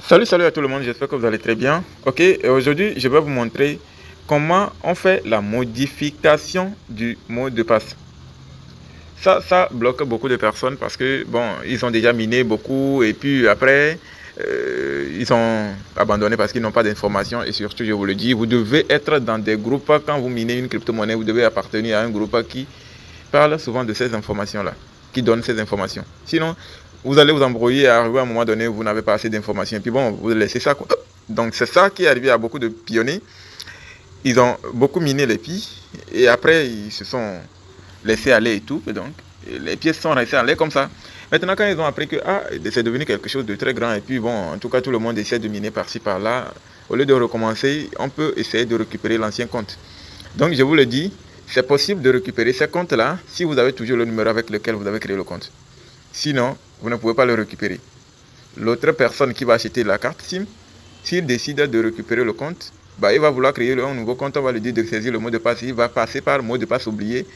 Salut à tout le monde, j'espère que vous allez très bien. Ok, et aujourd'hui, je vais vous montrer comment on fait la modification du mot de passe. Ça bloque beaucoup de personnes parce que, bon, ils ont déjà miné beaucoup et puis après, ils ont abandonné parce qu'ils n'ont pas d'informations. Et surtout, je vous le dis, vous devez être dans des groupes, quand vous minez une crypto-monnaie, vous devez appartenir à un groupe qui parle souvent de ces informations-là, qui donne ces informations. Sinon, vous allez vous embrouiller et arriver à un moment donné, vous n'avez pas assez d'informations. Et puis bon, vous laissez ça. Donc c'est ça qui est arrivé à beaucoup de pionniers. Ils ont beaucoup miné les pieds et après ils se sont laissés aller et tout. Et donc les pièces sont restées en l'air comme ça. Maintenant quand ils ont appris que c'est devenu quelque chose de très grand et puis bon, en tout cas tout le monde essaie de miner par-ci par-là, au lieu de recommencer, on peut essayer de récupérer l'ancien compte. Donc je vous le dis, c'est possible de récupérer ces comptes-là si vous avez toujours le numéro avec lequel vous avez créé le compte. Sinon, vous ne pouvez pas le récupérer. L'autre personne qui va acheter la carte SIM, s'il décide de récupérer le compte, il va vouloir créer un nouveau compte, on va lui dire de saisir le mot de passe, il va passer par le mot de passe oublié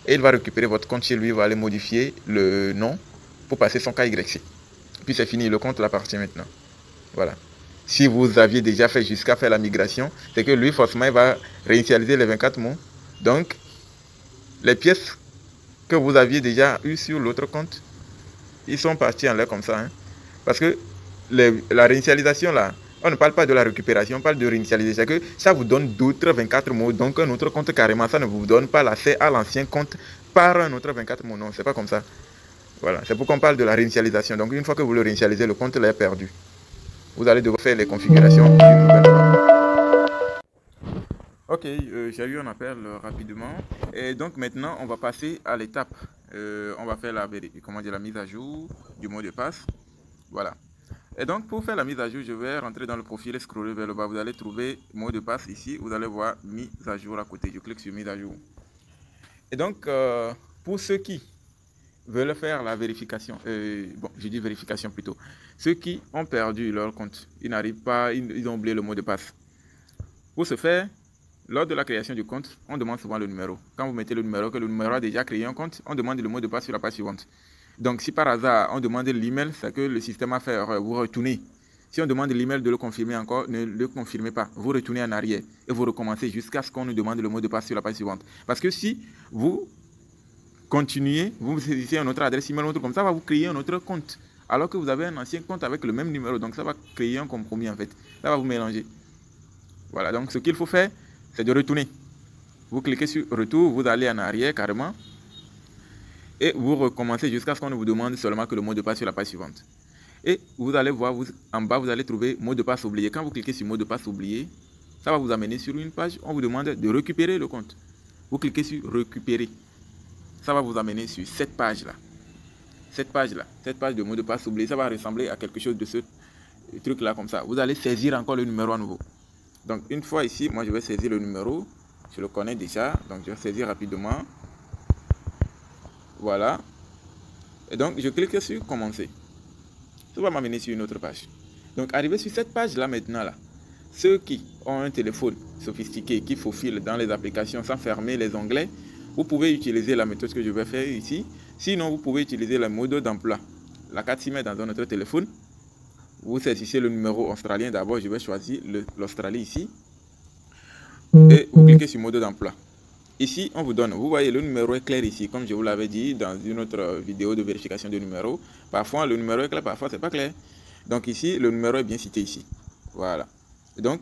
et il va récupérer votre compte chez lui, il va aller modifier le nom pour passer son KYC. Puis c'est fini, le compte l'appartient maintenant. Voilà. Si vous aviez déjà fait jusqu'à faire la migration, c'est que lui forcément il va réinitialiser les 24 mots. Donc, les pièces que vous aviez déjà eues sur l'autre compte, ils sont partis en l'air comme ça. Parce que la réinitialisation là, on ne parle pas de la récupération, on parle de réinitialiser. C'est que ça vous donne d'autres 24 mots, donc un autre compte carrément, ça ne vous donne pas l'accès à l'ancien compte par un autre 24 mots. Non, c'est pas comme ça. Voilà, c'est pourquoi on parle de la réinitialisation. Donc une fois que vous le réinitialisez, le compte est perdu. Vous allez devoir faire les configurations d'une nouvelle fois. Ok, j'ai eu un appel rapidement. Et donc maintenant, on va passer à l'étape. On va faire la mise à jour du mot de passe. Voilà. Et donc pour faire la mise à jour, je vais rentrer dans le profil et scroller vers le bas. Vous allez trouver mot de passe ici. Vous allez voir mise à jour à côté. Je clique sur mise à jour. Et donc pour ceux qui veulent faire la vérification, je dis vérification plutôt. Ceux qui ont perdu leur compte, ils n'arrivent pas, ils ont oublié le mot de passe. Pour ce faire, lors de la création du compte, on demande souvent le numéro. Quand vous mettez le numéro, que le numéro a déjà créé un compte, on demande le mot de passe sur la page suivante. Donc si par hasard on demande l'email, c'est que le système a fait erreur, vous retournez. Si on demande l'email de le confirmer encore, ne le confirmez pas. Vous retournez en arrière et vous recommencez jusqu'à ce qu'on nous demande le mot de passe sur la page suivante. Parce que si vous continuez, vous saisissez une autre adresse email, comme ça va vous créer un autre compte. Alors que vous avez un ancien compte avec le même numéro. Donc ça va créer un compromis en fait. Ça va vous mélanger. Voilà, donc ce qu'il faut faire, c'est de retourner. Vous cliquez sur retour, vous allez en arrière carrément. Et vous recommencez jusqu'à ce qu'on vous demande seulement que le mot de passe sur la page suivante. Et vous allez voir, en bas, vous allez trouver mot de passe oublié. Quand vous cliquez sur mot de passe oublié, ça va vous amener sur une page. On vous demande de récupérer le compte. Vous cliquez sur récupérer. Ça va vous amener sur cette page-là. Cette page de mot de passe oublié, ça va ressembler à quelque chose de ce truc-là comme ça. Vous allez saisir encore le numéro à nouveau. Donc une fois ici, moi je vais saisir le numéro. Je le connais déjà, donc je vais saisir rapidement. Voilà. Et donc je clique sur commencer. Ça va m'amener sur une autre page. Donc arrivé sur cette page là maintenant là, ceux qui ont un téléphone sophistiqué qui faufile dans les applications sans fermer les onglets, vous pouvez utiliser la méthode que je vais faire ici. Sinon vous pouvez utiliser le mode d'emploi. La carte SIM est dans un autre téléphone. Vous saisissez le numéro australien. D'abord je vais choisir l'Australie ici. Et vous cliquez sur mode d'emploi. Ici, on vous donne, vous voyez, le numéro est clair ici, comme je vous l'avais dit dans une autre vidéo de vérification de numéro. Parfois, le numéro est clair, parfois, c'est pas clair. Donc ici, le numéro est bien cité ici. Voilà. Et donc,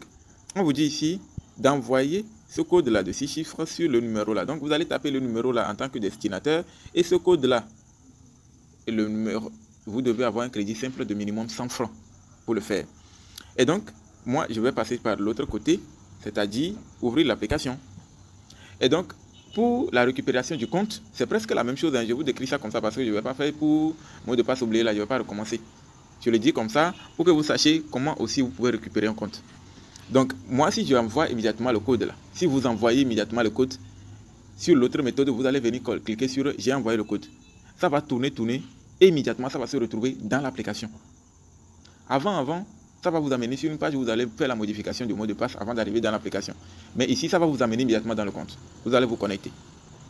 on vous dit ici d'envoyer ce code-là de 6 chiffres sur le numéro-là. Donc, vous allez taper le numéro-là en tant que destinataire et ce code-là. Et le numéro, vous devez avoir un crédit simple de minimum 100 francs pour le faire. Et donc, moi, je vais passer par l'autre côté, c'est-à-dire ouvrir l'application. Et donc, pour la récupération du compte, c'est presque la même chose. Je vous décris ça comme ça parce que je ne vais pas faire pour mot de passe oublié là, je ne vais pas recommencer. Je le dis comme ça pour que vous sachiez comment aussi vous pouvez récupérer un compte. Donc, moi, si je envoie immédiatement le code là, si vous envoyez immédiatement le code, sur l'autre méthode, vous allez venir cliquer sur j'ai envoyé le code. Ça va tourner et immédiatement, ça va se retrouver dans l'application. Avant, ça va vous amener sur une page où vous allez faire la modification du mot de passe avant d'arriver dans l'application. Mais ici, ça va vous amener immédiatement dans le compte. Vous allez vous connecter.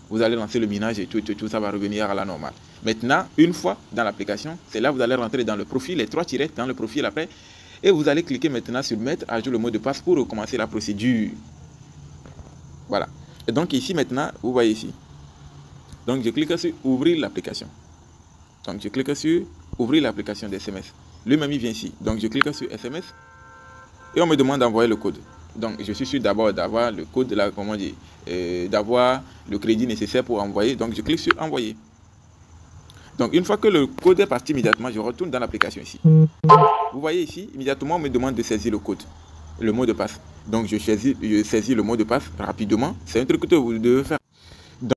Vous allez lancer le minage et tout, ça va revenir à la normale. Maintenant, une fois dans l'application, c'est là que vous allez rentrer dans le profil, les 3 tirets dans le profil après. Et vous allez cliquer maintenant sur mettre à jour le mot de passe pour recommencer la procédure. Voilà. Et donc ici maintenant, vous voyez ici. Donc je clique sur ouvrir l'application. Donc je clique sur ouvrir l'application d'SMS. Lui-même il vient ici. Donc je clique sur SMS et on me demande d'envoyer le code. Donc je suis sûr d'abord d'avoir le code là, comment dire, d'avoir le crédit nécessaire pour envoyer. Donc je clique sur envoyer. Donc une fois que le code est parti, immédiatement je retourne dans l'application ici. Vous voyez ici, immédiatement on me demande de saisir le code, le mot de passe. Donc je saisis le mot de passe rapidement. C'est un truc que vous devez faire.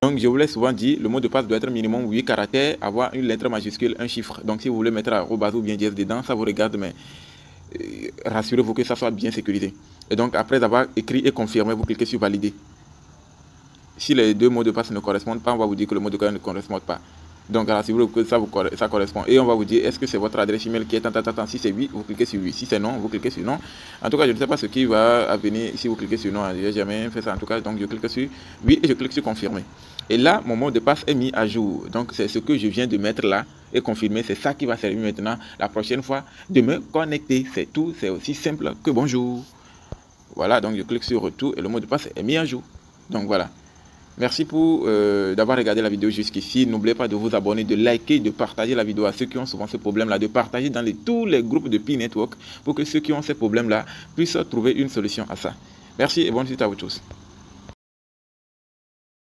Donc je vous l'ai souvent dit, le mot de passe doit être minimum 8 caractères, avoir une lettre majuscule, un chiffre. Donc si vous voulez mettre arobase ou bien dièse dedans, ça vous regarde, mais rassurez-vous que ça soit bien sécurisé. Et donc après avoir écrit et confirmé, vous cliquez sur valider. Si les deux mots de passe ne correspondent pas, on va vous dire que le mot de passe ne correspond pas. Donc rassurez-vous que ça correspond. Et on va vous dire, est-ce que c'est votre adresse email qui est tant. Si c'est oui, vous cliquez sur oui. Si c'est non, vous cliquez sur non. En tout cas, je ne sais pas ce qui va venir si vous cliquez sur non. Je n'ai jamais fait ça en tout cas. Donc je clique sur oui et je clique sur confirmer. Et là, mon mot de passe est mis à jour. Donc c'est ce que je viens de mettre là et confirmer. C'est ça qui va servir maintenant la prochaine fois de me connecter. C'est tout. C'est aussi simple que bonjour. Voilà, donc je clique sur retour et le mot de passe est mis à jour. Donc voilà. Merci pour d'avoir regardé la vidéo jusqu'ici. N'oubliez pas de vous abonner, de liker, de partager la vidéo à ceux qui ont souvent ce problème-là, de partager dans tous les groupes de Pi Network pour que ceux qui ont ces problèmes-là puissent trouver une solution à ça. Merci et bonne suite à vous tous.